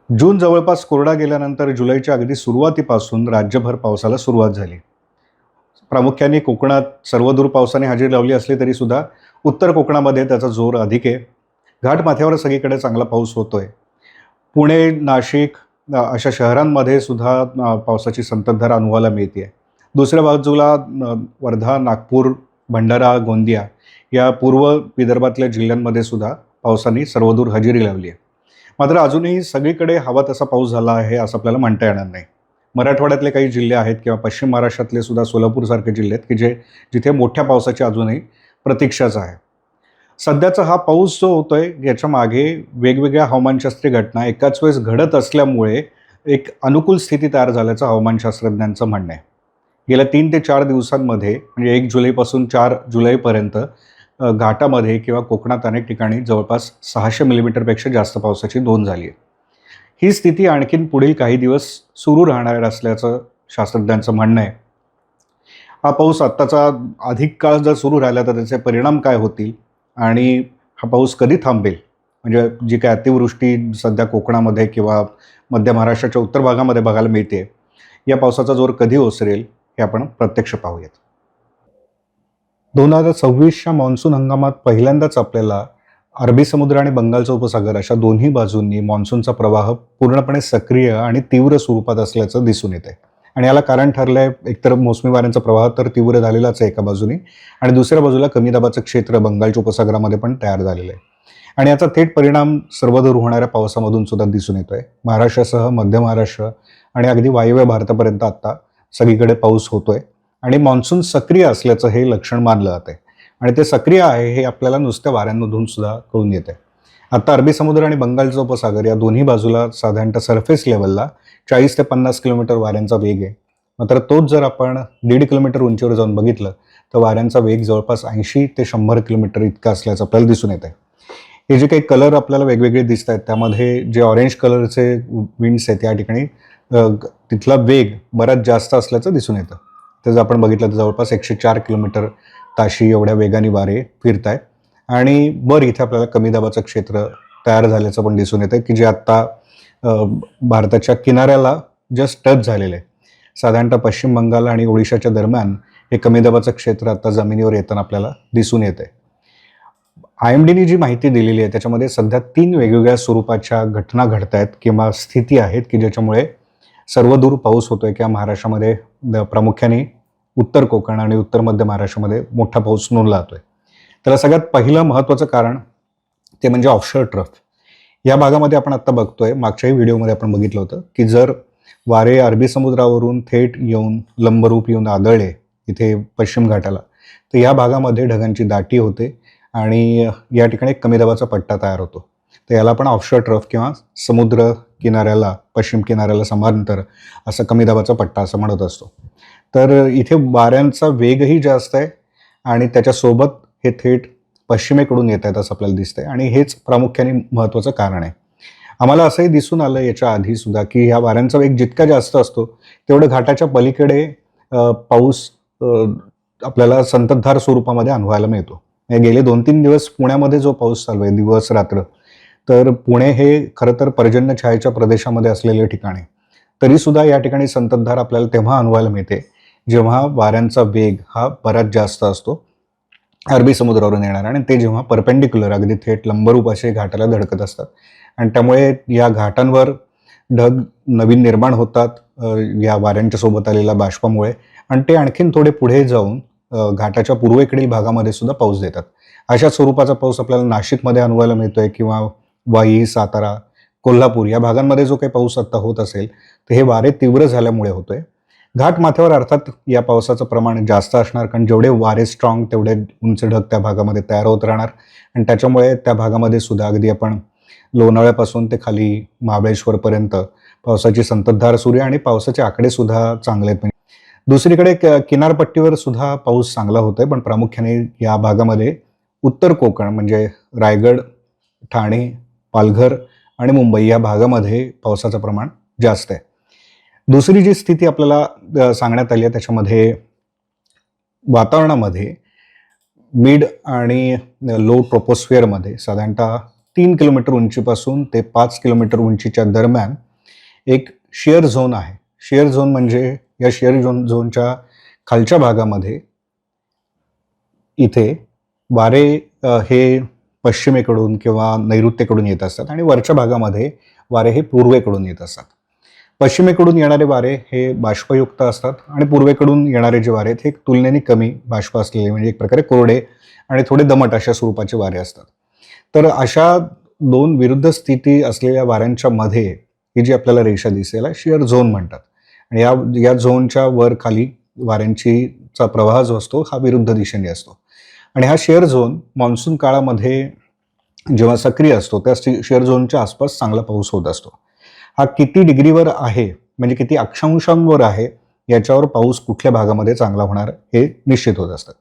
जून जवळपास कोरडा गेल्यानंतर जुलैच्या अगदी सुरुवातीपासून राज्यभर पावसाला सुरुवात झाली. प्रामुख्याने कोकणात सर्वदूर पावसाने हजेरी लावली असली तरी सुद्धा उत्तर कोकणामध्ये त्याचा जोर अधिक आहे. घाटमाथ्यावर सगळीकडे चांगला पाऊस होतोय. पुणे, नाशिक अशा शहरांमध्ये सुद्धा पावसाची संततधार अनुभवायला मिळते. दुसऱ्या बाजूला वर्धा, नागपूर, भंडारा, गोंदिया या पूर्व विदर्भातल्या जिल्ह्यांमध्ये सुद्धा पावसाने सर्वदूर हजेरी लावली आहे. मात्र अजूनही सगळीकडे हवा तसा पाऊस झाला आहे असं आपल्याला म्हणता येणार नाही. मराठवाड्यातले काही जिल्हे आहेत किंवा पश्चिम महाराष्ट्रातले सुद्धा सोलापूरसारखे जिल्हे आहेत की जिथे मोठ्या पावसाची अजूनही प्रतीक्षाच आहे. सध्याचा हा पाऊस जो होतोय याच्या मागे वेगवेगळ्या हवामानशास्त्रीय घटना एकाच वेळेस घडत असल्यामुळे एक अनुकूल स्थिती तयार झाल्याचं हवामानशास्त्रज्ञांचं म्हणणं आहे. गेल्या 3 ते 4 दिवसांमध्ये म्हणजे 1 जुलैपासून 4 जुलैपर्यंत घाटामध्ये किंवा कोकणात अनेक ठिकाणी जवळपास 600 मिलीमीटरपेक्षा जास्त पावसाची नोंद झाली आहे. ही स्थिती आणखीन पुढील काही दिवस सुरू राहणार असल्याचं शास्त्रज्ञांचं म्हणणं आहे. हा पाऊस आत्ताचा अधिक काळ जर सुरू राहिला तर त्याचे परिणाम काय होतील आणि हा पाऊस कधी थांबेल, म्हणजे जी काय अतिवृष्टी सध्या कोकणामध्ये किंवा मध्य महाराष्ट्राच्या उत्तर भागामध्ये बघायला मिळते, या पावसाचा जोर कधी ओसरेल हे आपण प्रत्यक्ष पाहूयात. 2026च्या मान्सून हंगामात पहिल्यांदाच आपल्याला अरबी समुद्र आणि बंगालचा उपसागर अशा दोन्ही बाजूंनी मान्सूनचा प्रवाह पूर्णपणे सक्रिय आणि तीव्र स्वरूपात असल्याचं दिसून येते. आणि याला कारण ठरलं आहे, एकतर मोसमी वाऱ्यांचा प्रवाह तर तीव्र झालेलाच आहे एका बाजूने, आणि दुसऱ्या बाजूला कमी दाबाचं क्षेत्र बंगालच्या उपसागरामध्ये पण तयार झालेलं आहे. आणि याचा थेट परिणाम सर्वदूर होणाऱ्या पावसामधून सुद्धा दिसून येतोय. महाराष्ट्रासह मध्य महाराष्ट्र आणि अगदी वायव्य भारतापर्यंत आता सगळीकडे पाऊस होतोय आणि मान्सून सक्रिय असल्याचं हे लक्षण मानलं जाते. आणि ते सक्रिय आहे हे आपल्याला नुसत्या वाऱ्यांमधून सुद्धा कळून येते. आता अरबी समुद्र आणि बंगालचा उपसागर या दोन्ही बाजूला साधारणतः सरफेस लेवलला 40 ते 50 किलोमीटर वाऱ्यांचा वेग आहे. मात्र तोच जर आपण 1.5 किलोमीटर उंचीवर जाऊन बघितलं तर वाऱ्यांचा वेग जवळपास 80 ते 100 किलोमीटर इतका असल्याचं आपल्याला दिसून येत आहे. हे जे काही कलर आपल्याला वेगवेगळे दिसत आहेत त्यामध्ये जे ऑरेंज कलरचे विंड्स आहेत या ठिकाणी तिथला वेग बराच जास्त असल्याचं दिसून येतं. तर जर आपण बघितलं तर जवळपास 104 किलोमीटर ताशी एवढ्या वेगाने वारे फिरत आहेत. आणि इथे आपल्याला कमी दाबाचं क्षेत्र तयार झाल्याचं पण दिसून येतं की जे आत्ता भारताच्या किनाऱ्याला जस्ट टच झालेलं आहे. साधारणतः पश्चिम बंगाल आणि ओडिशाच्या दरम्यान हे कमी दाबाचं क्षेत्र आता जमिनीवर येताना आपल्याला दिसून येत आहे. IMDने जी माहिती दिलेली आहे त्याच्यामध्ये सध्या 3 वेगवेगळ्या स्वरूपाच्या घटना घडत आहेत किंवा स्थिती आहेत की ज्याच्यामुळे सर्वदूर पाऊस होतोय किंवा महाराष्ट्रामध्ये प्रामुख्याने उत्तर कोकण आणि उत्तर मध्य महाराष्ट्रामध्ये मोठा पाऊस नोंदला जातोय. त्याला सगळ्यात पहिलं महत्त्वाचं कारण ते म्हणजे ऑफशोर ट्रफ. या भागामध्ये आपण आत्ता बघतोय, मागच्याही व्हिडिओमध्ये आपण बघितलं होतं की जर वारे अरबी समुद्रावरून थेट येऊन लंबरूप येऊन आदळले इथे पश्चिम घाटाला तर या भागामध्ये ढगांची दाटी होते आणि या ठिकाणी कमी दाबाचा पट्टा तयार होतो. तर याला आपण ऑफशोर ट्रफ किंवा समुद्र किनाऱ्याला पश्चिम किनाऱ्याला समांतर असा कमी दाबाचा पट्टा असं म्हणत असतो. तर इथे वाऱ्यांचा वेगही जास्त आहे आणि त्याच्यासोबत हे थेट पश्चिमेकडून येत आहेत असं आपल्याला दिसतंय आणि हेच प्रामुख्याने महत्त्वाचं कारण आहे. आम्हाला असंही दिसून आलं याच्या आधी सुद्धा की ह्या वाऱ्यांचा वेग जितका जास्त असतो तेवढं घाटाच्या पलीकडे पाऊस आपल्याला संततधार स्वरूपामध्ये अनुभवायला मिळतो. गेले 2-3 दिवस पुण्यामध्ये जो पाऊस चालू आहे दिवस रात्र, तर पुणे हे खरं तर पर्जन्य छायेच्या प्रदेशामध्ये असलेले ठिकाण आहे. तरीसुद्धा या ठिकाणी संततधार आपल्याला तेव्हा अनुभवायला मिळते जेव्हा वाऱ्यांचा वेग हा बराच जास्त असतो अरबी समुद्रावरून येणार आणि ते जेव्हा परपेंडिक्युलर अगदी थेट लंबरूप असे घाटाला धडकत असतात आणि त्यामुळे या घाटांवर ढग नवीन निर्माण होतात या वाऱ्यांच्या सोबत आलेल्या बाष्पामुळे आणि ते आणखीन थोडे पुढे जाऊन घाटाच्या पूर्वेकडील भागामध्ये सुद्धा पाऊस देतात. अशा स्वरूपाचा पाऊस आपल्याला नाशिकमध्ये अनुभवायला मिळतोय किंवा वाई, सातारा, कोल्हापूर या भागांमध्ये जो काही पाऊस आता होत असेल तर हे वारे तीव्र झाल्यामुळे होतोय. घाट माथ्यावर अर्थात या पावसाचं प्रमाण जास्त असणार कारण जेवढे वारे स्ट्रॉंग तेवढे उंच ढग त्या भागामध्ये तयार होत राहणार आणि त्याच्यामुळे त्या भागामध्ये सुद्धा अगदी आपण लोणावळ्यापासून ते खाली महाबळेश्वरपर्यंत पावसाची संततधार सुरू आहे आणि पावसाचे आकडे सुद्धा चांगले आहेत. दुसरीकडे किनारपट्टीवर सुद्धा पाऊस चांगला होतोय पण प्रामुख्याने या भागामध्ये उत्तर कोकण म्हणजे रायगड, ठाणे, पालघर आणि मुंबई या भागामध्ये पावसाचं प्रमाण जास्त आहे. दुसरी जी स्थिती आपल्याला सांगण्यात आली आहे त्याच्यामध्ये वातावरणामध्ये मिड आणि लो ट्रोपोस्फिअरमध्ये साधारणतः 3 किलोमीटर उंचीपासून ते 5 किलोमीटर उंचीच्या दरम्यान एक शिअर झोन आहे. शिअर झोन म्हणजे या शिअर झोनच्या खालच्या भागामध्ये इथे वारे हे पश्चिमेकडून किंवा नैऋत्येकडून येत असतात आणि वरच्या भागामध्ये वारे हे पूर्वेकडून येत असतात. पश्चिमेकडून येणारे वारे हे बाष्पयुक्त असतात आणि पूर्वेकडून येणारे जे वारे आहेत हे तुलनेने कमी बाष्प असलेले म्हणजे एक प्रकारे कोरडे आणि थोडे दमट अशा स्वरूपाचे वारे असतात. तर अशा दोन विरुद्ध स्थिती असलेल्या वाऱ्यांच्या मध्ये ही जी आपल्याला रेषा दिसेल शिअर झोन म्हणतात. आणि या झोनच्या वर खाली वाऱ्यांचा प्रवाह जो असतो हा विरुद्ध दिशेने असतो. आणि हा शिअर झोन मान्सून काळामध्ये जेव्हा सक्रिय असतो त्या शिअर झोनच्या आसपास चांगला पाऊस होत असतो. हा किती डिग्रीवर आहे म्हणजे किती अक्षांशांवर आहे याच्यावर पाऊस कुठल्या भागामध्ये चांगला होणार हे निश्चित होत असतं.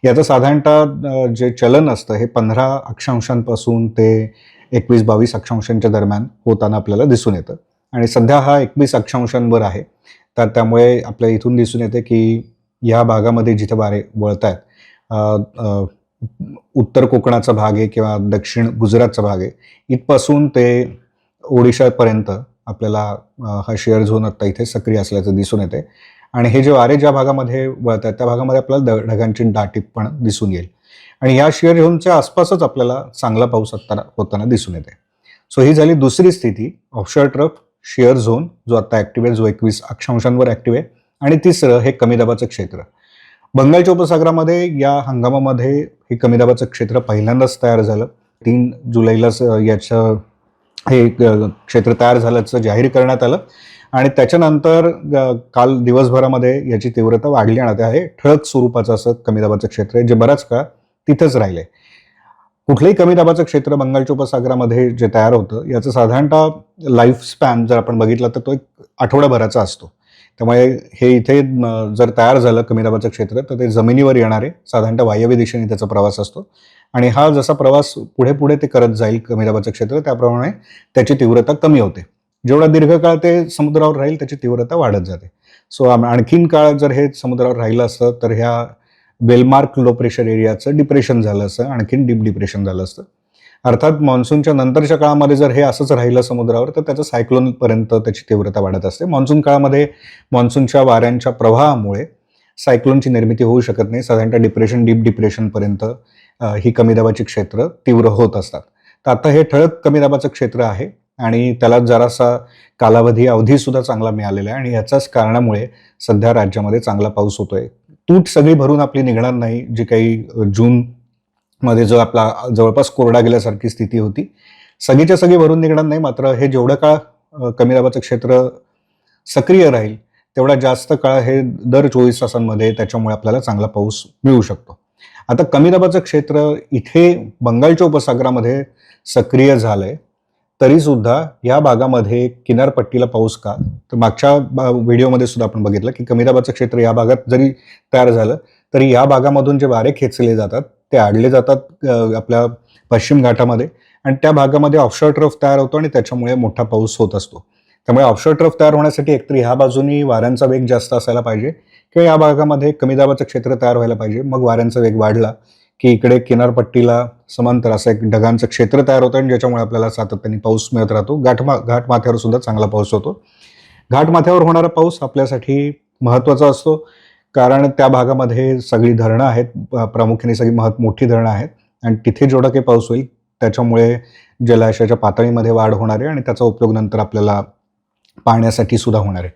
याचं साधारणतः जे चलन असतं हे 15 अक्षांशांपासून ते 21-22 अक्षांशांच्या दरम्यान होताना आपल्याला दिसून येतं. आणि सध्या हा 21 अक्षांशांवर आहे. तर त्यामुळे आपल्याला इथून दिसून येते की या भागामध्ये जिथे वारे वळत आहेत उत्तर कोकणाचा भाग आहे किंवा दक्षिण गुजरातचा भाग आहे इथपासून ते ओडिशापर्यंत आपल्याला हा शिअर झोन आता इथे सक्रिय असल्याचं दिसून येते. आणि हे जे वारे ज्या भागामध्ये वळत आहेत त्या भागामध्ये आपल्याला ढगांची दाटी पण दिसून येईल. आणि या शिअर झोनच्या आसपासच आपल्याला चांगला पाऊस होताना दिसून येते. सो ही झाली दुसरी स्थिती ऑफशोअर ट्रफ शिअर झोन जो आता ॲक्टिव्ह आहे जो 21 अक्षांशांवर ॲक्टिव्ह आहे. आणि तिसरं हे कमी दाबाचं क्षेत्र. बंगालच्या उपसागरामध्ये या हंगामामध्ये हे कमी दाबाचं क्षेत्र पहिल्यांदाच तयार झालं. 3 जुलैलाच याचं हे क्षेत्र तयार झाल्याचं जाहीर करण्यात आलं. आणि त्याच्यानंतर काल दिवसभरामध्ये याची तीव्रता वाढली आणि आता हे ठळक स्वरूपाचं असं कमी दाबाचं क्षेत्र आहे जे बराच काळ तिथंच राहिले. कुठलंही कमी दाबाचं क्षेत्र बंगालच्या उपसागरामध्ये जे तयार होतं याचं साधारणतः लाईफ स्पॅन जर आपण बघितलं तर तो एक आठवडाभराचा असतो. त्यामुळे हे इथे जर तयार झालं कमी दाबाचं क्षेत्र तर ते जमिनीवर येणारे साधारणतः वायव्य दिशेने त्याचा प्रवास असतो. आणि हा जसा प्रवास पुढे पुढे ते करत जाईल कमी दाबाचं क्षेत्र त्याप्रमाणे त्याची तीव्रता कमी होते. जेवढा दीर्घकाळ ते समुद्रावर राहील त्याची तीव्रता वाढत जाते. सो आणखीन काळ जर हे समुद्रावर राहिलं असतं तर ह्या वेलमार्क लो प्रेशर एरियाचं डिप्रेशन झालं असतं आणखीन डीप डिप्रेशन झालं असतं. अर्थात मान्सूनच्या नंतरच्या काळामध्ये जर हे असंच राहिलं समुद्रावर तर त्याचं सायक्लोनपर्यंत त्याची तीव्रता वाढत असते. मान्सून काळामध्ये मान्सूनच्या वाऱ्यांच्या प्रवाहामुळे सायक्लोनची निर्मिती होऊ शकत नाही. साधारणतः डिप्रेशन डीप डिप्रेशनपर्यंत ही कमी दाबाची क्षेत्र तीव्र होत असतात. तर आता हे ठळक कमी दाबाचं क्षेत्र आहे आणि त्याला जरासा अवधी सुद्धा चांगला मिळालेला आहे. आणि याच्याच कारणामुळे सध्या राज्यामध्ये चांगला पाऊस होतोय. तूट सगळी भरून आपली निघणार नाही जी काही जूनमध्ये जो आपला जवळपास कोरडा गेल्यासारखी स्थिती होती सगळीच्या सगळी भरून निघणार नाही. मात्र हे जेवढं काळ कमी दाबाचं क्षेत्र सक्रिय राहील तेवढा जास्त काळ हे दर 24 तासांमध्ये त्याच्यामुळे आपल्याला चांगला पाऊस मिळू शकतो. आता कमी दाबाचं क्षेत्र इथे बंगालच्या उपसागरामध्ये सक्रिय झालंय तरी सुद्धा या भागामध्ये किनारपट्टीला पाऊस का तर मागच्या व्हिडिओमध्ये सुद्धा आपण बघितलं की कमी दाबाचं क्षेत्र या भागात जरी तयार झालं तरी या भागामधून जे वारे खेचले जातात ते आडले जातात आपल्या पश्चिम घाटामध्ये आणि त्या भागामध्ये ऑफशोअर ट्रफ तयार होतो आणि त्याच्यामुळे मोठा पाऊस होत असतो. त्यामुळे ऑफशोअर ट्रफ तयार होण्यासाठी एकतर ह्या बाजूनी वाऱ्यांचा वेग जास्त असायला पाहिजे किंवा या भागामध्ये कमी दाबाचं क्षेत्र तयार व्हायला पाहिजे. मग वाऱ्यांचा वेग वाढला की इकडे किनारपट्टीला समांतर असं एक ढगांचं क्षेत्र तयार होतं आणि ज्याच्यामुळे आपल्याला सातत्याने पाऊस मिळत राहतो. घाटमाथ्यावर सुद्धा चांगला पाऊस होतो. घाटमाथ्यावर होणारा पाऊस आपल्यासाठी महत्त्वाचा असतो कारण त्या भागामध्ये सगळी धरणं आहेत. प्रामुख्याने सगळी मोठी धरणं आहेत आणि तिथे जेवढा काही पाऊस होईल त्याच्यामुळे जलाशयाच्या पातळीमध्ये वाढ होणार आहे आणि त्याचा उपयोग नंतर आपल्याला पाण्यासाठी सुद्धा होणार आहे.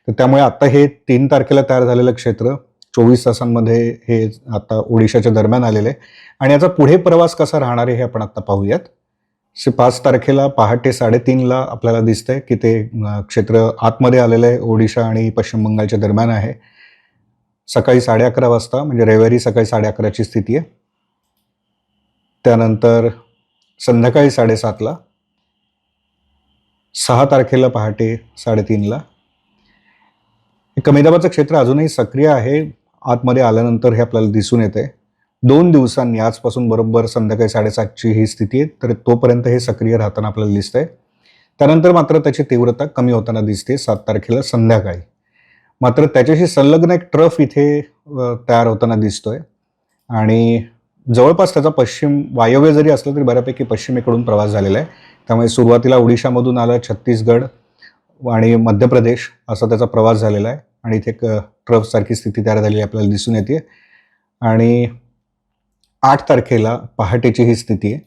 तर त्यामुळे आता हे 3 तारखेला तयार झालेलं क्षेत्र 24 तासांमध्ये हे आता ओडिशाच्या दरम्यान आलेलं आहे आणि याचा पुढे प्रवास कसा राहणार आहे हे आपण आता पाहूयात. 5 तारखेला पहाटे 3:30ला आपल्याला दिसतंय की ते क्षेत्र आतमध्ये आलेलं आहे. ओडिशा आणि पश्चिम बंगालच्या दरम्यान आहे. सकाळी 11:30 वाजता म्हणजे रविवारी सकाळी 11:30ची स्थिती आहे. त्यानंतर संध्याकाळी 7:30ला 6 तारखेला पहाटे 3:30ला हे कमी दाबाचं क्षेत्र अजूनही सक्रिय आहे. आतमध्ये आल्यानंतर हे आपल्याला दिसून येते. 2 दिवसांनी आजपासून बरोबर संध्याकाळी 7:30ची ही स्थिती आहे तर तोपर्यंत हे सक्रिय राहताना आपल्याला दिसतंय. त्यानंतर मात्र त्याची तीव्रता कमी होताना दिसते 7 तारखेला संध्याकाळी. मात्र त्याच्याशी संलग्न एक ट्रफ इथे तयार होताना दिसतोय आणि जवळपास त्याचा पश्चिम वायव्य जरी असलं तरी बऱ्यापैकी पश्चिमेकडून प्रवास झालेला आहे. त्यामुळे सुरुवातीला ओडिशामधून आला, छत्तीसगड आणि मध्य प्रदेश असा त्याचा प्रवास झालेला आहे आणि इथे एक ट्रफसारखी स्थिती तयार झालेली आपल्याला दिसून येते. आणि 8 तारखेला पहाटेची ही स्थिती आहे.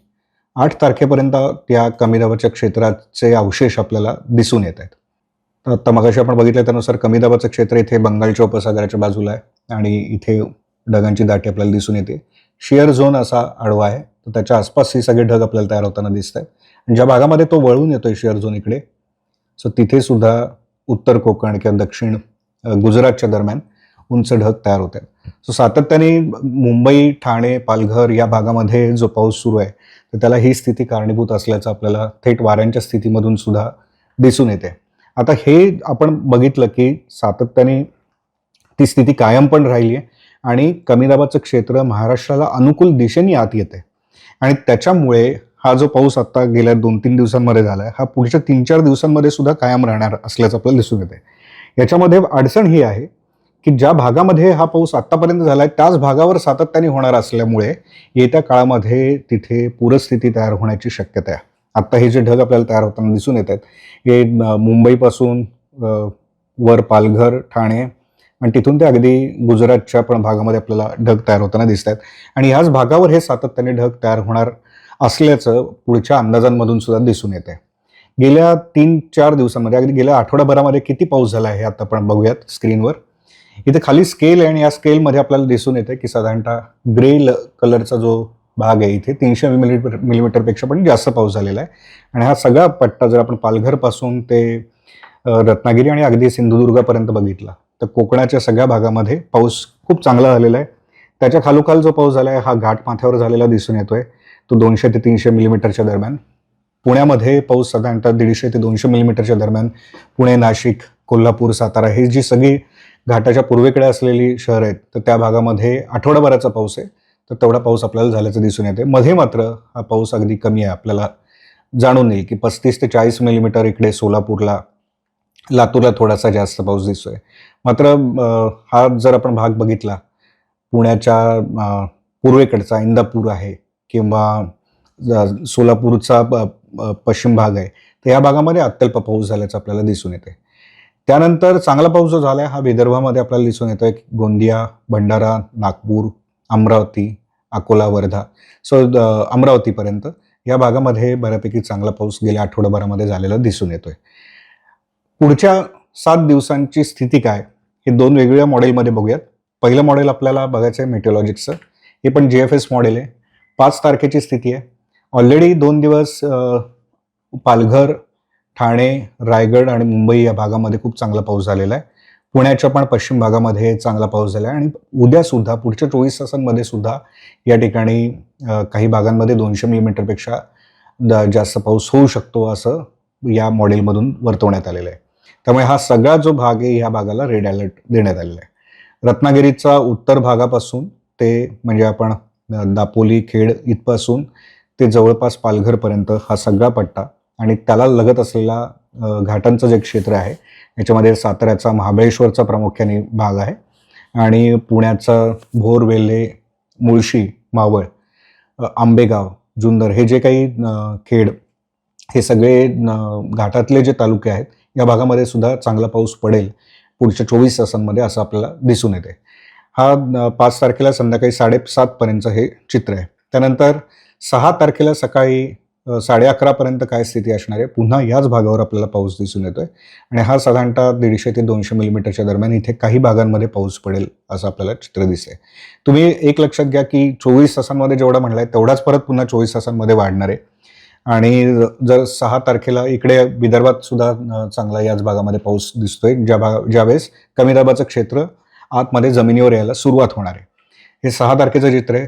8 तारखेपर्यंत त्या कमी दाबाच्या क्षेत्राचे अवशेष आपल्याला दिसून येत आहेत. तर आता मगाशी आपण बघितलं त्यानुसार कमी दाबाचं क्षेत्र इथे बंगालच्या उपसागराच्या बाजूला आहे आणि इथे ढगांची दाटी आपल्याला दिसून येते. शिअर झोन असा आडवा आहे, तर त्याच्या आसपास हे सगळे ढग आपल्याला तयार होताना दिसत आहेत. आणि ज्या भागामध्ये तो वळून येतोय शिअर झोन इकडे, सो तिथे सुद्धा उत्तर कोकण किंवा दक्षिण गुजरातच्या दरम्यान उंच ढग तयार होत आहेत. सो सातत्याने मुंबई, ठाणे, पालघर या भागामध्ये जो पाऊस सुरू आहे तर त्याला ही स्थिती कारणीभूत असल्याचं आपल्याला थेट वाऱ्यांच्या स्थितीमधून सुद्धा दिसून येते. आता हे आपण बघितलं की सातत्याने ती स्थिती कायम पण राहिली आहे आणि कमी दाबाचं क्षेत्र महाराष्ट्राला अनुकूल दिशेने आत येते आणि त्याच्यामुळे हा जो पाऊस आता गेल्या 2-3 दिवसांमध्ये झाला आहे हा पुढच्या 3-4 दिवसांमध्ये सुद्धा कायम राहणार असल्याचं आपल्याला दिसून येते. याच्यामध्ये अडचण ही आहे की ज्या भागामध्ये हा पाऊस आत्तापर्यंत झाला आहे त्याच भागावर सातत्याने होणार असल्यामुळे येत्या काळामध्ये तिथे पूरस्थिती तयार होण्याची शक्यता आहे. आत्ता हे जे ढग आपल्याला तयार होताना दिसून येत आहेत हे मुंबईपासून वर पालघर, ठाणे आणि तिथून ते अगदी गुजरातच्या पण भागामध्ये आपल्याला ढग तयार होताना दिसत आहेत आणि ह्याच भागावर हे सातत्याने ढग तयार होणार असल्याचं पुढच्या अंदाजांमधून सुद्धा दिसून येते. गेल्या 3-4 दिवसांमध्ये अगदी गेल्या आठवड्याभरामध्ये किती पाऊस झाला आहे हे आता आपण बघूयात स्क्रीनवर. इथे खाली स्केल आहे आणि या स्केलमध्ये आपल्याला दिसून येते की साधारणतः ग्रे कलरचा जो भाग आहे इथे 300 मिलीमीटरपेक्षा पण जास्त पाऊस झालेला आहे आणि हा सगळा पट्टा जर आपण पालघरपासून ते रत्नागिरी आणि अगदी सिंधुदुर्गापर्यंत बघितला तर कोकणाच्या सगळ्या भागामध्ये पाऊस खूप चांगला झालेला आहे. त्याच्या खालोखाल जो पाऊस झाला आहे हा घाटमाथ्यावर झालेला दिसून येतोय, तो 200 ते 300 मिलीमीटरच्या दरम्यान. पुण्यामध्ये पाऊस साधारणतः 150 ते 200 मिलीमीटरच्या दरम्यान. पुणे, नाशिक, कोल्हापूर, सातारा ही जी सगळी घाटाच्या पूर्वेकडे असलेली शहर आहेत तर त्या भागामध्ये आठवडाभराचा पाऊस आहे, तर तेवढा पाऊस आपल्याला झाल्याचं दिसून येते. मध्ये मात्र हा पाऊस अगदी कमी आहे, आपल्याला जाणून येईल की 35 ते 40 मिलीमीटर इकडे सोलापूरला, लातूरला थोडासा जास्त पाऊस दिसतोय. मात्र हा जर आपण भाग बघितला पुण्याच्या पूर्वेकडचा इंदापूर आहे किंवा सोलापूरचा पश्चिम भाग आहे तर या भागामध्ये अत्यल्प पाऊस झाल्याचं आपल्याला दिसून येते. त्यानंतर चांगला पाऊस जो झाला आहे हा विदर्भामध्ये आपल्याला दिसून येतोय. गोंदिया, भंडारा, नागपूर, अमरावती, अकोला, वर्धा, सो अमरावतीपर्यंत या भागामध्ये बऱ्यापैकी चांगला पाऊस गेल्या आठवड्याभरामध्ये झालेला दिसून येतोय. पुढच्या 7 दिवसांची स्थिती काय हे 2 वेगवेगळ्या मॉडेलमध्ये बघूयात. पहिलं मॉडेल आपल्याला बघायचं आहे मेट्रोलॉजिक्सचं, हे पण GFS मॉडेल आहे. 5 तारखेची स्थिती आहे. ऑलरेडी 2 दिवस पालघर, ठाणे, रायगड आणि मुंबई या भागामध्ये खूप चांगला पाऊस झालेला आहे. पुण्याच्या पण पश्चिम भागामध्ये चांगला पाऊस झाला आहे आणि उद्यासुद्धा पुढच्या 24 तासांमध्ये सुद्धा या ठिकाणी काही भागांमध्ये 200 मिलीमीटरपेक्षा जास्त पाऊस होऊ शकतो असं या मॉडेलमधून वर्तवण्यात आलेलं आहे. त्यामुळे हा सगळा जो भाग आहे ह्या भागाला रेड अलर्ट देण्यात आलेला आहे. रत्नागिरीचा उत्तर भागापासून ते म्हणजे आपण दापोली, खेड इथपासून ते जवळपास पालघरपर्यंत हा सगळा पट्टा आणि त्याला लगत असलेला घाटांचं जे क्षेत्र आहे याच्यामध्ये साताऱ्याचा, महाबळेश्वरचा प्रामुख्याने भाग आहे आणि पुण्याचा भोर, वेल्हे, मुळशी, मावळ, आंबेगाव, जुन्नर हे जे काही खेड हे सगळे घाटातले जे तालुके आहेत या भागामध्ये सुद्धा चांगला पाऊस पडेल पुढच्या 24 तासांमध्ये असं आपल्याला दिसून येते. हा 5 तारखेला संध्याकाळी 7:30 पर्यंतचं हे चित्र आहे. त्यानंतर 6 तारखेला सकाळी 11:30 पर्यंत काय स्थिती असणार आहे, पुन्हा याच भागावर आपल्याला पाऊस दिसून येतोय आणि हा साधारणतः 150 ते 200 मिलीमीटरच्या दरम्यान इथे काही भागांमध्ये पाऊस पडेल असं आपल्याला चित्र दिसतंय. तुम्ही एक लक्षात घ्या की 24 तासांमध्ये जेवढा म्हणलाय तेवढाच परत पुन्हा 24 तासांमध्ये वाढणार आहे आणि जर 6 तारखेला इकडे विदर्भात सुद्धा चांगला याच भागामध्ये पाऊस दिसतोय, ज्यावेळेस कमी दाबाचं क्षेत्र आतमध्ये जमिनीवर यायला सुरुवात होणार आहे. हे 6 तारखेचं चित्र आहे.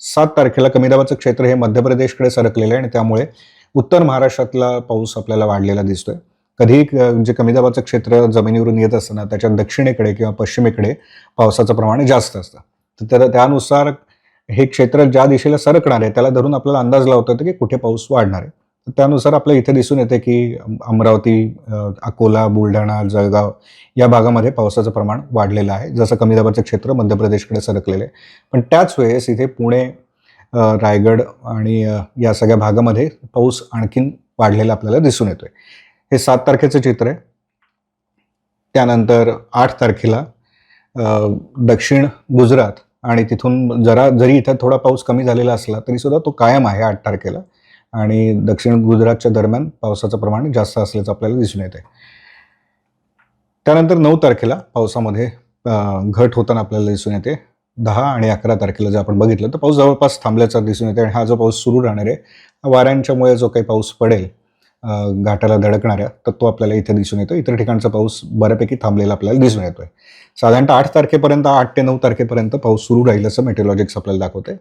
7 तारखेला कमी दाबाचं क्षेत्र हे मध्य प्रदेशकडे सरकलेलं आहे आणि त्यामुळे उत्तर महाराष्ट्रातला पाऊस आपल्याला वाढलेला दिसतोय. कधी जे कमी दाबाचं क्षेत्र जमिनीवरून येत असताना त्याच्या दक्षिणेकडे किंवा पश्चिमेकडे पावसाचं प्रमाण जास्त असतं. तर त्यानुसार हे क्षेत्र ज्या दिशेला सरकणार आहे त्याला धरून आपल्याला अंदाज लावता येतो की कुठे पाऊस वाढणार आहे. तर त्यानुसार आपल्या इथे दिसून येते की अमरावती, अकोला, बुलढाणा, जळगाव या भागामध्ये पावसाचं प्रमाण वाढलेलं आहे, जसं कमी दाबाचं क्षेत्र मध्य प्रदेशकडे सरकलेलं आहे. पण त्याच वेळेस इथे पुणे, रायगड आणि या सगळ्या भागामध्ये पाऊस आणखीन वाढलेला आपल्याला दिसून येतोय. हे 7 तारखेचं चित्र आहे. त्यानंतर 8 तारखेला दक्षिण गुजरात आणि तिथून जरी इथं थोडा पाऊस कमी झालेला असला तरीसुद्धा तो कायम आहे 8 तारखेला आणि दक्षिण गुजरातच्या दरम्यान पावसाचं प्रमाण जास्त असल्याचं आपल्याला दिसून येतंय. त्यानंतर 9 तारखेला पावसामध्ये घट होताना आपल्याला दिसून येते. 10 आणि 11 तारखेला जर आपण बघितलं तर पाऊस जवळपास थांबल्याचा दिसून येते आणि हा जो पाऊस सुरू राहणार आहे, वाऱ्यांच्यामुळे जो काही पाऊस पडेल घाटाला धडकणाऱ्या, तर तो आपल्याला इथे दिसून येतो. इतर ठिकाणचा पाऊस बऱ्यापैकी थांबलेला आपल्याला दिसून येतोय. साधारणतः 8 तारखेपर्यंत 8 ते 9 तारखेपर्यंत पाऊस सुरू राहील असं मेट्रोलॉजिक्स आपल्याला दाखवतंय.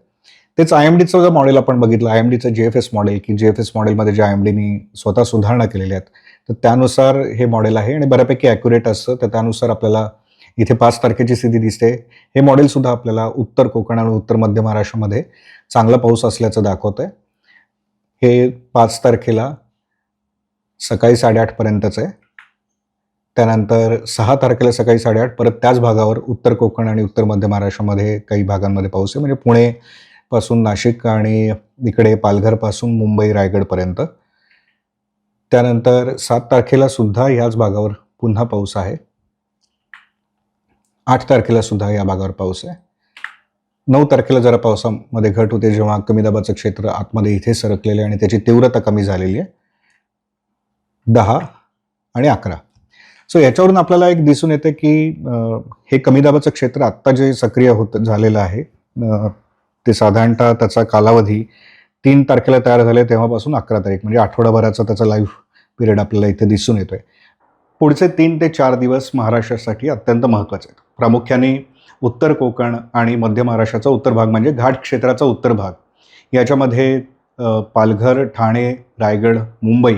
तेच IMDचं जर मॉडेल आपण बघितलं, IMDचं JFS मॉडेल, की JFS मॉडेलमध्ये जे IMDनी स्वतः सुधारणा केलेल्या आहेत, तर त्यानुसार हे मॉडेल आहे आणि बऱ्यापैकी ॲक्युरेट असतं. तर त्यानुसार आपल्याला इथे 5 तारखेची स्थिती दिसते. हे मॉडेलसुद्धा आपल्याला उत्तर कोकण आणि उत्तर मध्य महाराष्ट्रामध्ये चांगला पाऊस असल्याचं दाखवतंय. हे 5 तारखेला सकाळी 8:30 पर्यंतच आहे. त्यानंतर 6 तारखेला सकाळी 8:30 परत त्याच भागावर उत्तर कोकण आणि उत्तर मध्य महाराष्ट्रामध्ये काही भागांमध्ये पाऊस आहे. म्हणजे पुणेपासून नाशिक आणि इकडे पालघरपासून मुंबई रायगडपर्यंत. त्यानंतर 7 तारखेला सुद्धा याच भागावर पुन्हा पाऊस आहे. 8 तारखेला सुद्धा या भागावर पाऊस आहे. 9 तारखेला जरा पावसामध्ये घट होते, जेव्हा कमी दाबाचं क्षेत्र आतमध्ये इथे सरकलेले आणि त्याची तीव्रता कमी झालेली आहे. 10 आणि 11. सो याच्यावरून आपल्याला एक दिसून येते की हे कमी दाबाचं क्षेत्र आत्ता जे सक्रिय झालेलं आहे, ते साधारणतः त्याचा कालावधी 3 तारखेला तयार झाले तेव्हापासून 11 तारीख, म्हणजे आठवडाभराचा त्याचा लाईव्ह पिरियड आपल्याला इथे दिसून येतोय. पुढचे 3 ते 4 दिवस महाराष्ट्रासाठी अत्यंत महत्त्वाचे आहेत. प्रामुख्याने उत्तर कोकण आणि मध्य महाराष्ट्राचा उत्तर भाग, म्हणजे घाट क्षेत्राचा उत्तर भाग, याच्यामध्ये पालघर, ठाणे, रायगड, मुंबई,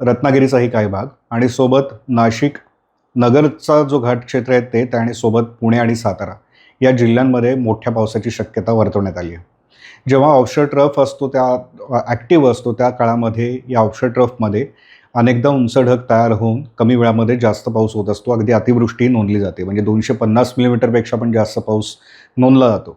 रत्नागिरीचाही काही भाग आणि सोबत नाशिक, नगरचा जो घाट क्षेत्र आहे ते, आणि सोबत पुणे आणि सातारा या जिल्ह्यांमध्ये मोठ्या पावसाची शक्यता वर्तवण्यात आली आहे. जेव्हा ऑफशोर ट्रफ असतो, त्या ॲक्टिव्ह असतो, त्या काळामध्ये या ऑफशोर ट्रफमध्ये अनेकदा उंच ढग तयार होऊन कमी वेळामध्ये जास्त पाऊस होत असतो. अगदी अतिवृष्टी नोंदली जाते, म्हणजे 250 मिलीमीटरपेक्षा पण जास्त पाऊस नोंदला जातो.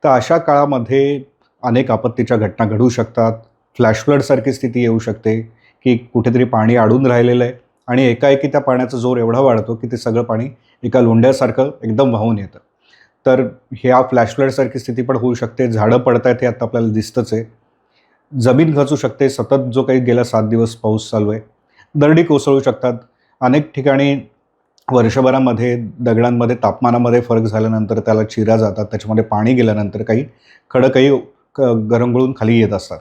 तर अशा काळामध्ये अनेक आपत्तीच्या घटना घडू शकतात. फ्लॅश फ्लडसारखी स्थिती येऊ शकते की कुठेतरी पाणी अडून राहिलेलं आहे आणि एकाएकी त्या पाण्याचा जोर एवढा वाढतो की ते सगळं पाणी एका लोंढ्यासारखं एकदम वाहून येतं. तर ह्या फ्लॅश फ्लडसारखी स्थिती पण होऊ शकते. झाडं पडत आहेत हे आता आपल्याला दिसतंच आहे. जमीन खचू शकते. सतत जो काही गेल्या 7 दिवस पाऊस चालू आहे, दरडी कोसळू शकतात. अनेक ठिकाणी वर्षभरामध्ये दगडांमध्ये तापमानामध्ये फरक झाल्यानंतर त्याला चिरा जातात. त्याच्यामध्ये पाणी गेल्यानंतर काही खडकही गरंगळून खाली येत असतात.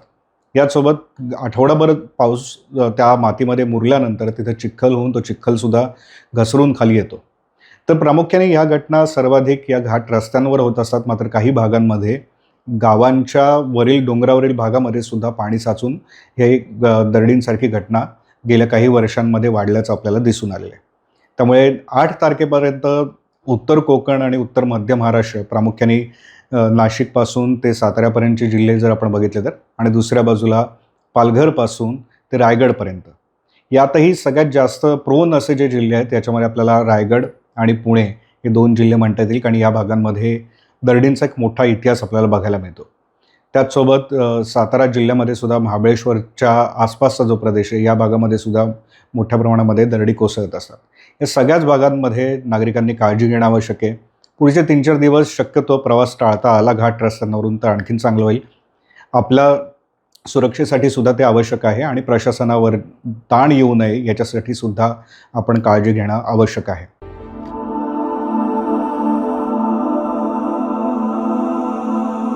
यासोबत आठवडाभर पाऊस त्या मातीमध्ये मुरल्यानंतर तिथे चिखल होऊन तो चिखलसुद्धा घसरून खाली येतो. तर प्रामुख्याने ह्या घटना सर्वाधिक या घाट रस्त्यांवर होत असतात. मात्र काही भागांमध्ये गावांच्या वरील डोंगरावरील भागामध्ये सुद्धा पाणी साचून हे दरडींसारखी घटना गेल्या काही वर्षांमध्ये वाढल्याचं आपल्याला दिसून आलेलं आहे. त्यामुळे 8 तारखेपर्यंत उत्तर कोकण आणि उत्तर मध्य महाराष्ट्र, प्रामुख्याने नाशिकपासून ते साताऱ्यापर्यंतचे जिल्हे जर आपण बघितले तर, आणि दुसऱ्या बाजूला पालघरपासून ते रायगडपर्यंत, यातही सगळ्यात जास्त प्रोन असे जे जिल्हे आहेत त्याच्यामध्ये आपल्याला रायगड आणि पुणे हे 2 जिल्हे म्हणता येतील, कारण या भागांमध्ये दरडींचा एक मोठा इतिहास आपल्याला बघायला मिळतो. त्याचसोबत सातारा जिल्ह्यामध्ये सुद्धा महाबळेश्वरच्या आसपासचा जो प्रदेश आहे या भागामध्ये सुद्धा मोठ्या प्रमाणामध्ये दरडी कोसळत असतात. या सगळ्याच भागांमध्ये नागरिकांनी काळजी घेणं आवश्यक आहे. पुढचे 3-4 दिवस शक्यतो प्रवास टाळता आला घाट रस्त्यांवरून तर आणखीन चांगलं होईल. आपल्या सुरक्षेसाठी सुद्धा ते आवश्यक आहे आणि प्रशासनावर ताण येऊ नये याच्यासाठी सुद्धा आपण काळजी घेणं आवश्यक आहे.